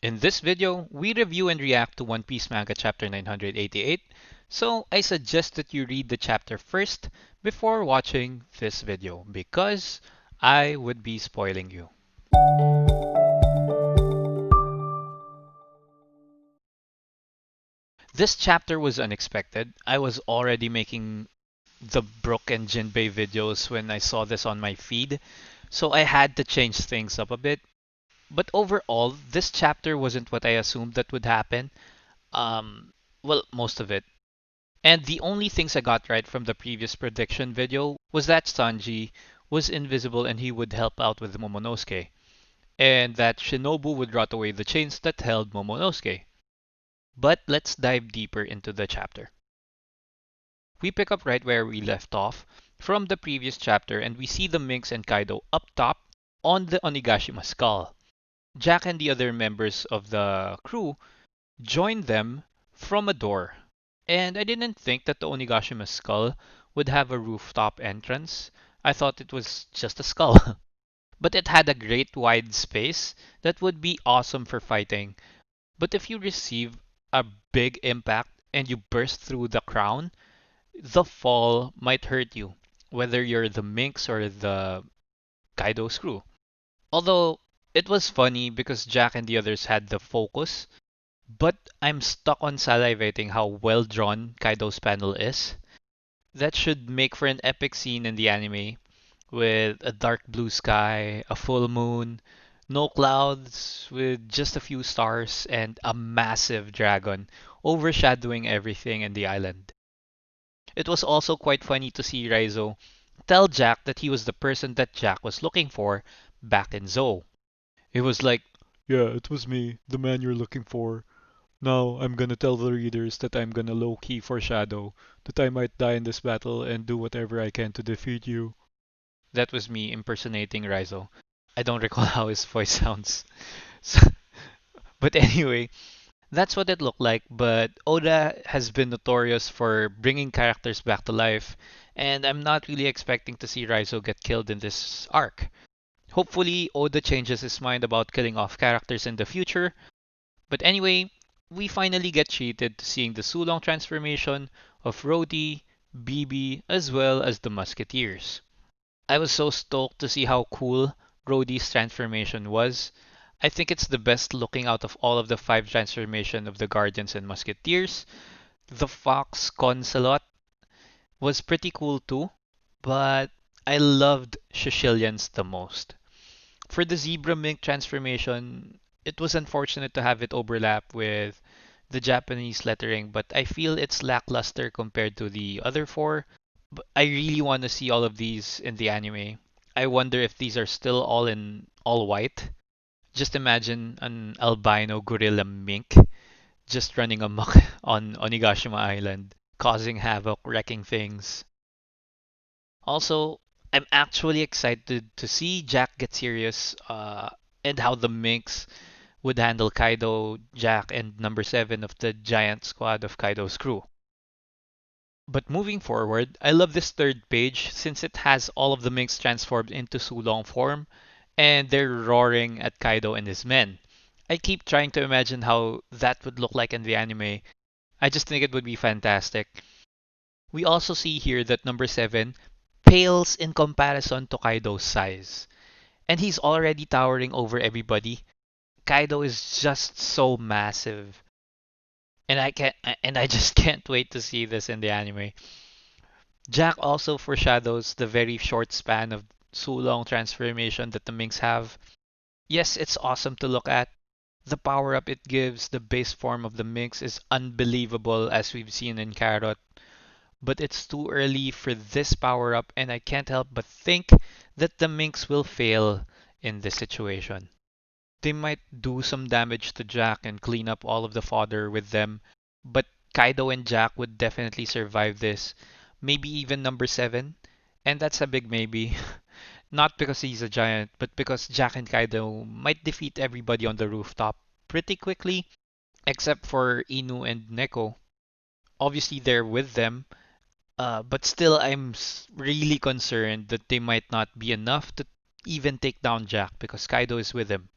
In this video, we review and react to One Piece manga chapter 988, so I suggest that you read the chapter first before watching this video because I would be spoiling you. This chapter was unexpected. I was already making the Brook and Jinbei videos when I saw this on my feed, so I had to change things up a bit. But overall, this chapter wasn't what I assumed that would happen. Um, well, most of it. And the only things I got right from the previous prediction video was that Sanji was invisible and he would help out with Momonosuke, and that Shinobu would rot away the chains that held Momonosuke. But let's dive deeper into the chapter. We pick up right where we left off from the previous chapter and we see the Minks and Kaido up top on the Onigashima skull. Jack and the other members of the crew join them from a door. And I didn't think that the Onigashima skull would have a rooftop entrance. I thought it was just a skull. But it had a great wide space that would be awesome for fighting. But if you receive a big impact and you burst through the crown, the fall might hurt you, whether you're the Minx or the Kaido's crew. Although it was funny because Jack and the others had the focus, but I'm stuck on salivating how well drawn Kaido's panel is. That should make for an epic scene in the anime with a dark blue sky, a full moon, no clouds, with just a few stars, and a massive dragon overshadowing everything in the island. It was also quite funny to see Raizo tell Jack that he was the person that Jack was looking for back in Zou. It was like, yeah, it was me, the man you're looking for. Now I'm gonna tell the readers that I'm gonna low-key foreshadow that I might die in this battle and do whatever I can to defeat you. That was me impersonating Raizo. I don't recall how his voice sounds. So, but anyway, that's what it looked like. But Oda has been notorious for bringing characters back to life, and I'm not really expecting to see Raizo get killed in this arc. Hopefully, Oda changes his mind about killing off characters in the future. But anyway, we finally get treated to seeing the Sulong transformation of Rhodey, BB, as well as the Musketeers. I was so stoked to see how cool Rhodey's transformation was. I think it's the best looking out of all of the five transformation of the Guardians and Musketeers. The Fox Concelot was pretty cool too, but I loved Shishilian's the most. For the Zebra Mink transformation, it was unfortunate to have it overlap with the Japanese lettering, but I feel it's lackluster compared to the other four. But I really want to see all of these in the anime. I wonder if these are still all in all white. Just imagine an albino gorilla mink just running amok on Onigashima Island, causing havoc, wrecking things. Also, I'm actually excited to see Jack get serious and how the Minx would handle Kaido, Jack, and number 7 of the giant squad of Kaido's crew. But moving forward, I love this third page since it has all of the Minx transformed into Sulong form and they're roaring at Kaido and his men. I keep trying to imagine how that would look like in the anime. I just think it would be fantastic. We also see here that number 7 pales in comparison to Kaido's size. And he's already towering over everybody. Kaido is just so massive. And I just can't wait to see this in the anime. Jack also foreshadows the very short span of Sulong transformation that the Minks have. Yes, it's awesome to look at. The power up it gives the base form of the Minks is unbelievable as we've seen in Carrot, but it's too early for this power up and I can't help but think that the Minks will fail in this situation. They might do some damage to Jack and clean up all of the fodder with them, but Kaido and Jack would definitely survive this. Maybe even number 7, and that's a big maybe. Not because he's a giant, but because Jack and Kaido might defeat everybody on the rooftop pretty quickly, except for Inu and Neko. Obviously, they're with them, but still, I'm really concerned that they might not be enough to even take down Jack because Kaido is with him.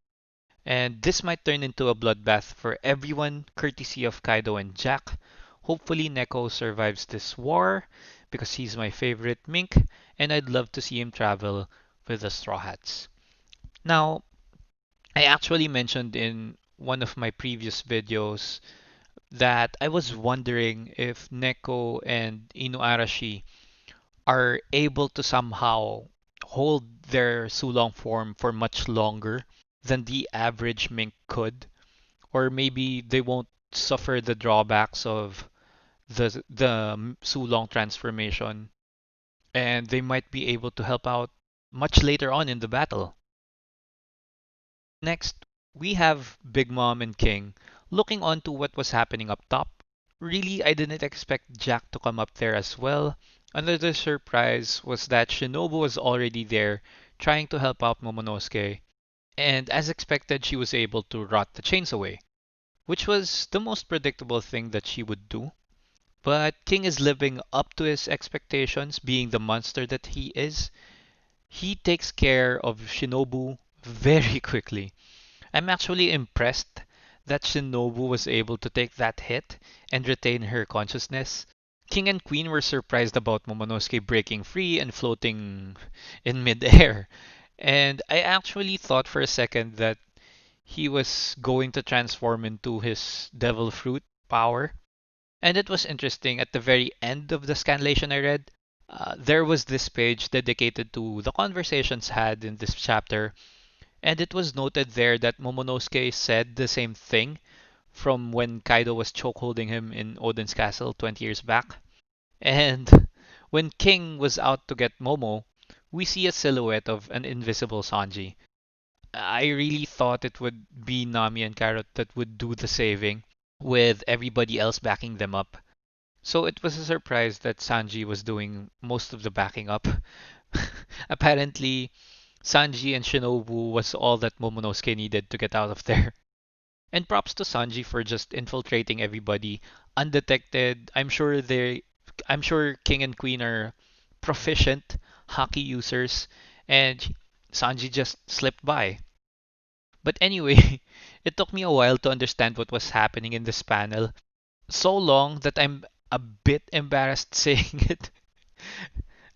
And this might turn into a bloodbath for everyone, courtesy of Kaido and Jack. Hopefully, Neko survives this war because he's my favorite mink, and I'd love to see him travel with the Straw Hats. Now, I actually mentioned in one of my previous videos that I was wondering if Neko and Inuarashi are able to somehow hold their Sulong form for much longer than the average mink could, or maybe they won't suffer the drawbacks of the Sulong transformation, and they might be able to help out much later on in the battle. Next, we have Big Mom and King looking on to what was happening up top. Really, I didn't expect Jack to come up there as well. Another surprise was that Shinobu was already there trying to help out Momonosuke, and as expected, she was able to rot the chains away, which was the most predictable thing that she would do. But King is living up to his expectations, being the monster that he is. He takes care of Shinobu very quickly. I'm actually impressed that Shinobu was able to take that hit and retain her consciousness. King and Queen were surprised about Momonosuke breaking free and floating in midair. And I actually thought for a second that he was going to transform into his devil fruit power. And it was interesting at the very end of the scanlation I read, there was this page dedicated to the conversations had in this chapter, and it was noted there that Momonosuke said the same thing from when Kaido was chokeholding him in Odin's castle 20 years back. And when King was out to get Momo, we see a silhouette of an invisible Sanji. I really thought it would be Nami and Carrot that would do the saving, with everybody else backing them up. So it was a surprise that Sanji was doing most of the backing up. Apparently, Sanji and Shinobu was all that Momonosuke needed to get out of there. And props to Sanji for just infiltrating everybody undetected. I'm sure King and Queen are proficient hockey users, and Sanji just slipped by. But anyway, it took me a while to understand what was happening in this panel. So long that I'm a bit embarrassed saying it.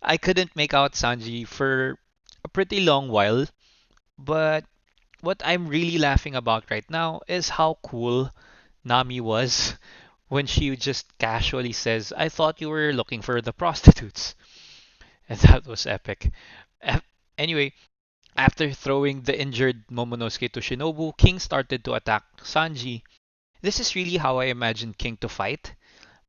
I couldn't make out Sanji for a pretty long while, but what I'm really laughing about right now is how cool Nami was when she just casually says, I thought you were looking for the prostitutes. And that was epic. A- Anyway, after throwing the injured Momonosuke to Shinobu, King started to attack Sanji. This is really how I imagined King to fight,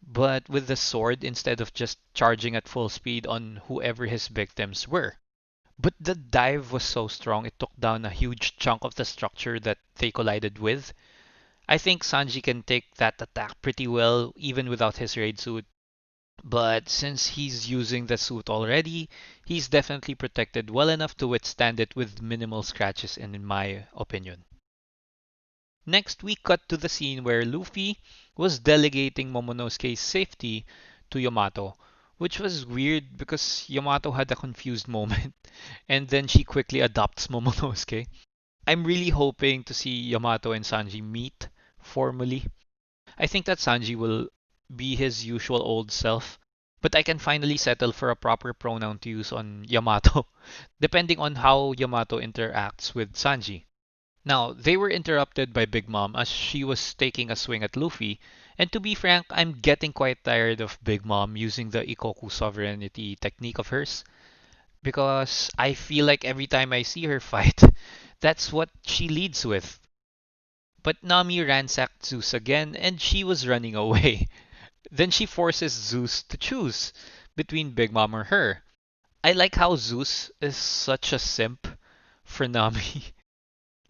but with the sword instead of just charging at full speed on whoever his victims were. But the dive was so strong it took down a huge chunk of the structure that they collided with. I think Sanji can take that attack pretty well even without his raid suit, but since he's using the suit already, he's definitely protected well enough to withstand it with minimal scratches in my opinion. Next, we cut to the scene where Luffy was delegating Momonosuke's safety to Yamato, which was weird because Yamato had a confused moment and then she quickly adopts Momonosuke. I'm really hoping to see Yamato and Sanji meet formally. I think that Sanji will be his usual old self, but I can finally settle for a proper pronoun to use on Yamato, depending on how Yamato interacts with Sanji. Now, they were interrupted by Big Mom as she was taking a swing at Luffy, and to be frank, I'm getting quite tired of Big Mom using the Ikoku sovereignty technique of hers, because I feel like every time I see her fight, that's what she leads with. But Nami ransacked Zeus again, and she was running away. Then she forces Zeus to choose between Big Mom or her. I like how Zeus is such a simp for Nami.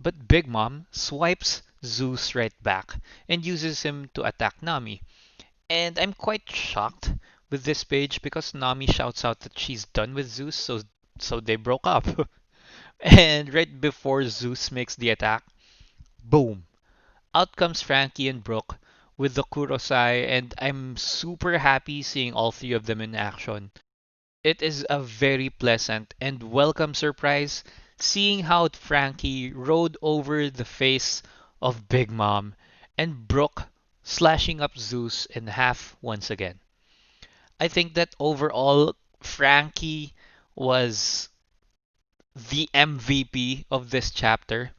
But Big Mom swipes Zeus right back and uses him to attack Nami. And I'm quite shocked with this page because Nami shouts out that she's done with Zeus, so they broke up. And right before Zeus makes the attack, boom! Out comes Frankie and Brooke with the Kurosai, and I'm super happy seeing all three of them in action. It is a very pleasant and welcome surprise seeing how Frankie rode over the face of Big Mom and Brooke slashing up Zeus in half once again. I think that overall, Frankie was the MVP of this chapter.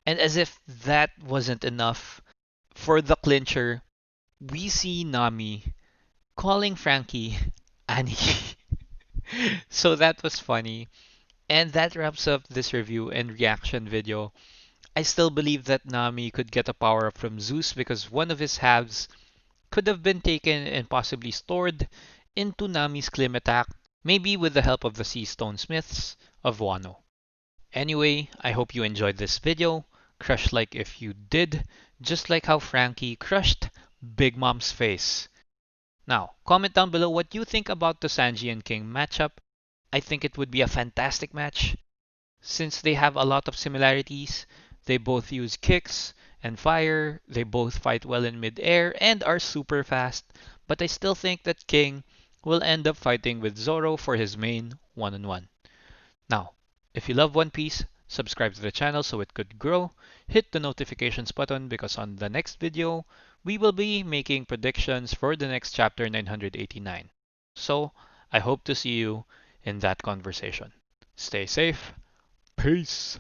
And as if that wasn't enough, for the clincher, we see Nami calling Frankie Annie. So that was funny. And that wraps up this review and reaction video. I still believe that Nami could get a power up from Zeus because one of his halves could have been taken and possibly stored into Nami's Clim attack, maybe with the help of the Sea Stone Smiths of Wano. Anyway, I hope you enjoyed this video. Crush like if you did, just like how Frankie crushed Big Mom's face. Now, comment down below what you think about the Sanji and King matchup. I think it would be a fantastic match since they have a lot of similarities. They both use kicks and fire, they both fight well in mid-air and are super fast, but I still think that King will end up fighting with Zoro for his main one-on-one. Now, if you love One Piece, subscribe to the channel so it could grow. Hit the notifications button because on the next video, we will be making predictions for the next chapter 989. So, I hope to see you in that conversation. Stay safe. Peace.